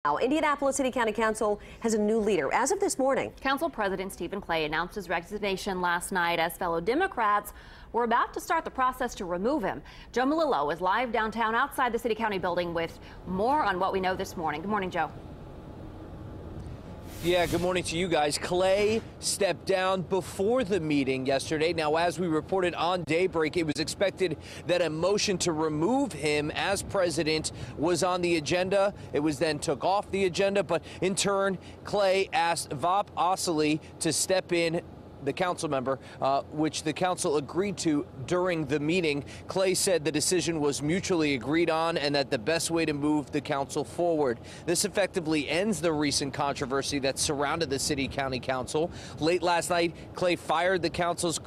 Now, Indianapolis City County Council has a new leader as of this morning. Council President Stephen Clay announced his resignation last night as fellow Democrats were about to start the process to remove him. Joe Malillo is live downtown outside the City County building with more on what we know this morning. Good morning, Joe. Yeah, good morning to you guys. Clay stepped down before the meeting yesterday. Now, as we reported on Daybreak, it was expected that a motion to remove him as president was on the agenda. It was then took off the agenda, but in turn, Clay asked Osili to step in, the council member, which the council agreed to during the meeting. Clay said the decision was mutually agreed on and that the best way to move the council forward. This effectively ends the recent controversy that surrounded the City County Council. Late last month, Clay fired the council's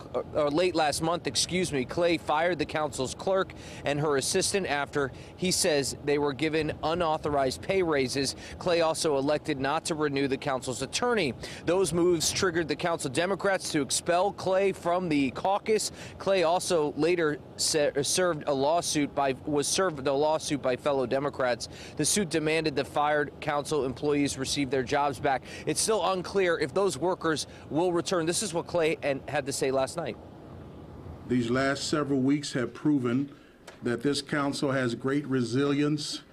clerk and her assistant after he says they were given unauthorized pay raises. Clay also elected not to renew the council's attorney. Those moves triggered the council Democrats to expel Clay from the caucus. Clay also later was served a lawsuit by fellow Democrats. The suit demanded the fired council employees receive their jobs back. It's still unclear if those workers will return. This is what Clay had to say last night. These last several weeks have proven that this council has great resilience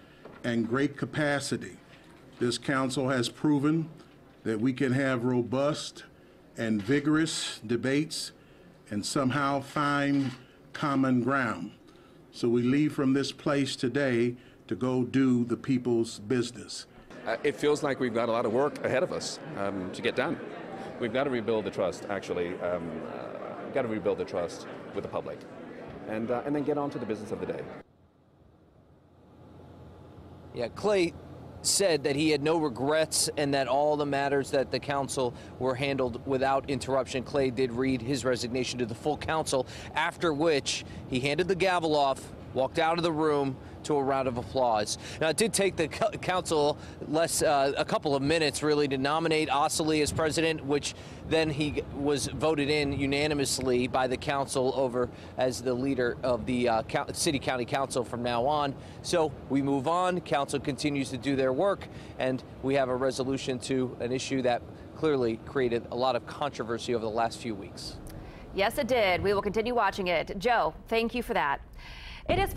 and great capacity. This council has proven that we can have robust and vigorous debates and somehow find common ground. So we leave from this place today to go do the people's business. It feels like we've got a lot of work ahead of us to get done. We've got to rebuild the trust, actually. We've got to rebuild the trust with the public and then get on to the business of the day. Yeah, Clay said that he had no regrets and that all the matters that the council were handled without interruption. Clay did read his resignation to the full council, after which he handed the gavel off, walked out of the room to a round of applause. Now, it did take the council a couple of minutes, really, to nominate Osili as president, which then he was voted in unanimously by the council over as the leader of the City County Council from now on. So we move on. Council continues to do their work, and we have a resolution to an issue that clearly created a lot of controversy over the last few weeks. Yes, it did. We will continue watching it. Joe, thank you for that. It is